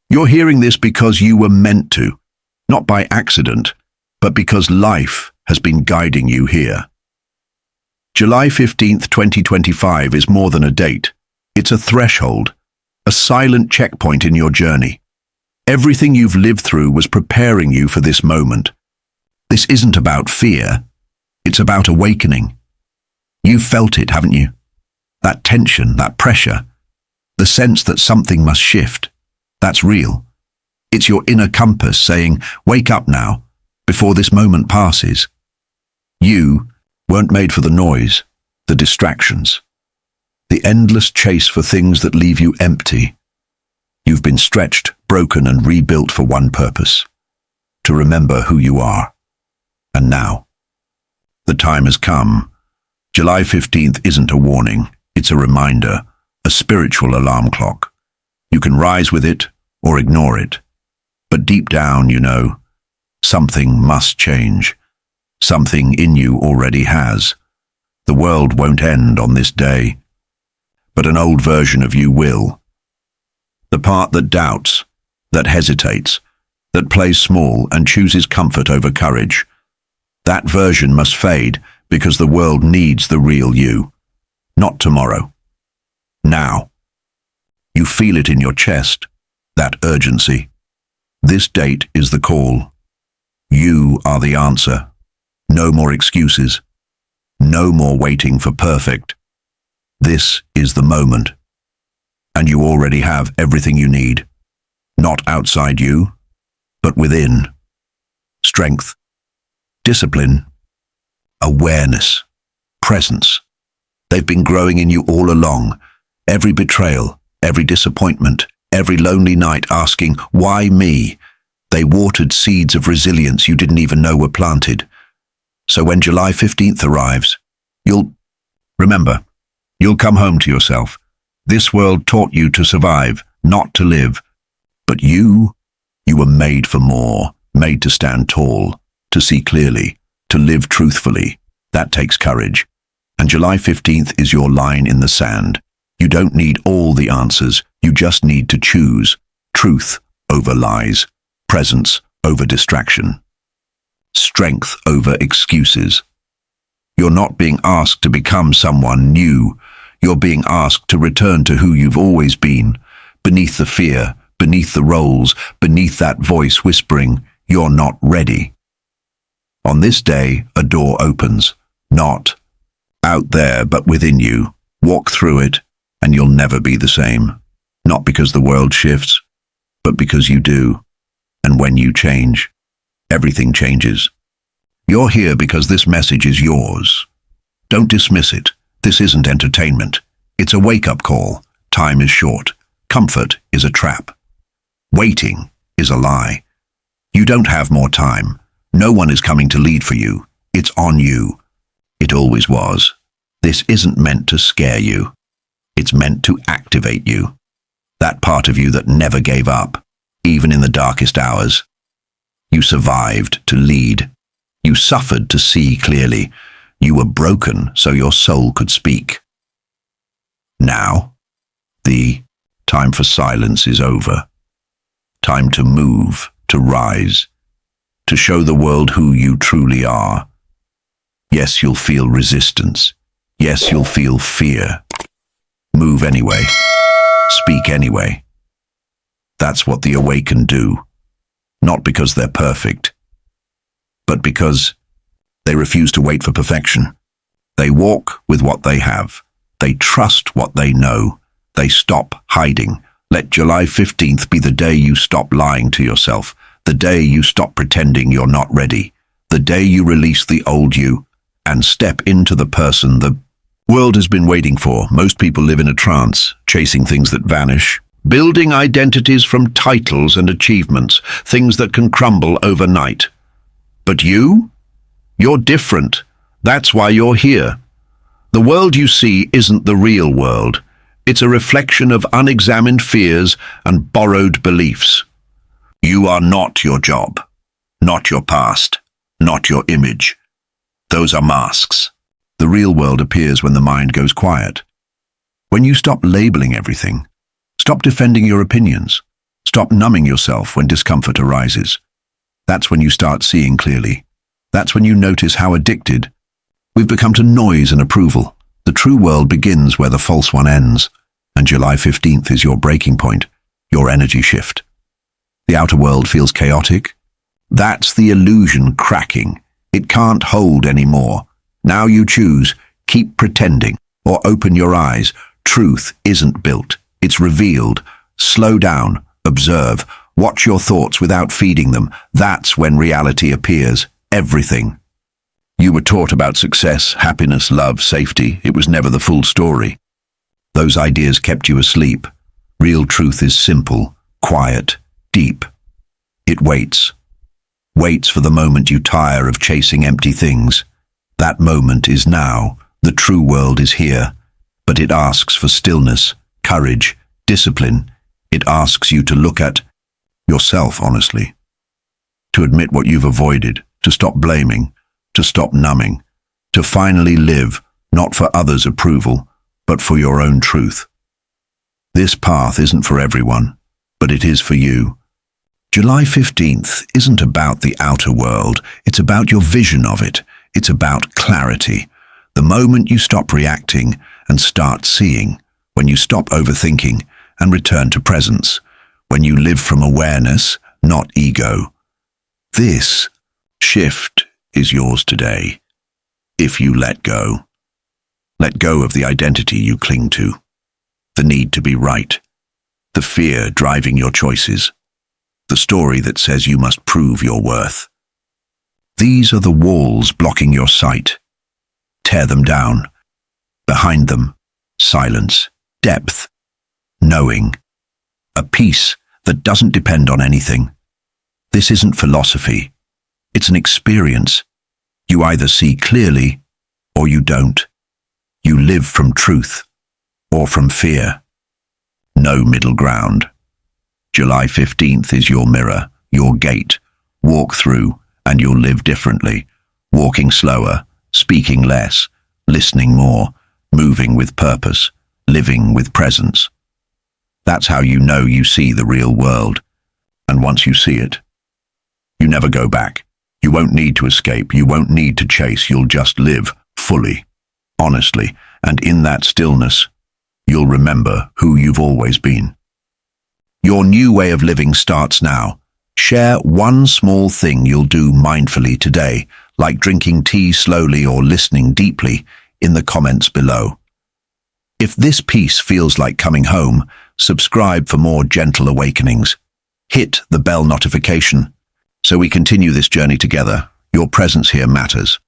You're hearing this because you were meant to, not by accident, but because life has been guiding you here. July 15th, 2025 is more than a date. It's a threshold, a silent checkpoint in your journey. Everything you've lived through was preparing you for this moment. This isn't about fear. It's about awakening. You've felt it, haven't you? That tension, that pressure, the sense that something must shift. That's real. It's your inner compass saying, wake up now, before this moment passes. You weren't made for the noise, the distractions, the endless chase for things that leave you empty. You've been stretched, broken, and rebuilt for one purpose: to remember who you are. And now, the time has come. July 15th isn't a warning, it's a reminder, a spiritual alarm clock. You can rise with it or ignore it. But deep down, you know, something must change. Something in you already has. The world won't end on this day, but an old version of you will. The part that doubts, that hesitates, that plays small and chooses comfort over courage. That version must fade because the world needs the real you. Not tomorrow. Now. You feel it in your chest, that urgency. This date is the call. You are the answer. No more excuses. No more waiting for perfect. This is the moment. And you already have everything you need. Not outside you, but within. Strength, discipline, awareness, presence. They've been growing in you all along. Every betrayal, every disappointment, every lonely night asking, why me? They watered seeds of resilience you didn't even know were planted. So when July 15th arrives, you'll come home to yourself. This world taught you to survive, not to live. But you were made for more, made to stand tall, to see clearly, to live truthfully. That takes courage. And July 15th is your line in the sand. You don't need all the answers, you just need to choose. Truth over lies, presence over distraction, strength over excuses. You're not being asked to become someone new. You're being asked to return to who you've always been, beneath the fear, beneath the roles, beneath that voice whispering, you're not ready. On this day, a door opens, not out there, but within you. Walk through it, and you'll never be the same. Not because the world shifts, but because you do. And when you change, everything changes. You're here because this message is yours. Don't dismiss it. This isn't entertainment. It's a wake-up call. Time is short. Comfort is a trap. Waiting is a lie. You don't have more time. No one is coming to lead for you. It's on you. It always was. This isn't meant to scare you. It's meant to activate you. That part of you that never gave up, even in the darkest hours. You survived to lead. You suffered to see clearly. You were broken so your soul could speak. Now, the time for silence is over. Time to move, to rise, to show the world who you truly are. Yes, you'll feel resistance. Yes, you'll feel fear. Move anyway. Speak anyway. That's what the awakened do. Not because they're perfect, but because they refuse to wait for perfection. They walk with what they have. They trust what they know. They stop hiding. Let July 15th be the day you stop lying to yourself, the day you stop pretending you're not ready, the day you release the old you and step into the person the world has been waiting for. Most people live in a trance, chasing things that vanish, building identities from titles and achievements, things that can crumble overnight. But you're different. That's why you're here. The world you see isn't the real world. It's a reflection of unexamined fears and borrowed beliefs. You are not your job, not your past, not your image. Those are masks. The real world appears when the mind goes quiet. When you stop labeling everything, stop defending your opinions, Stop numbing yourself when discomfort arises. That's when you start seeing clearly. That's when you notice how addicted we've become to noise and approval. The true world begins where the false one ends, and July 15th is your breaking point, your energy shift. The outer world feels chaotic. That's the illusion cracking. It can't hold anymore. Now you choose, keep pretending, or open your eyes. Truth isn't built, it's revealed. Slow down, observe, watch your thoughts without feeding them. That's when reality appears, everything. You were taught about success, happiness, love, safety. It was never the full story. Those ideas kept you asleep. Real truth is simple, quiet, deep. It waits. Waits for the moment you tire of chasing empty things. That moment is now. The true world is here. But it asks for stillness, courage, discipline. It asks you to look at yourself honestly. To admit what you've avoided, to stop blaming, to stop numbing, to finally live, not for others' approval, but for your own truth. This path isn't for everyone, but it is for you. July 15th isn't about the outer world, it's about your vision of it. It's about clarity. The moment you stop reacting and start seeing, when you stop overthinking and return to presence, when you live from awareness, not ego. This shift is yours today, if you let go. Let go of the identity you cling to, the need to be right, the fear driving your choices, the story that says you must prove your worth. These are the walls blocking your sight. Tear them down. Behind them, silence, depth, knowing, a peace that doesn't depend on anything. This isn't philosophy. It's an experience. You either see clearly or you don't. You live from truth or from fear. No middle ground. July 15th is your mirror, your gate. Walk through and you'll live differently. Walking slower, speaking less, listening more, moving with purpose, living with presence. That's how you know you see the real world. And once you see it, you never go back. You won't need to escape. You won't need to chase. You'll just live fully, honestly. And in that stillness, you'll remember who you've always been. Your new way of living starts now. Share one small thing you'll do mindfully today, like drinking tea slowly or listening deeply, in the comments below. If this piece feels like coming home, subscribe for more gentle awakenings. Hit the bell notification so we continue this journey together. Your presence here matters.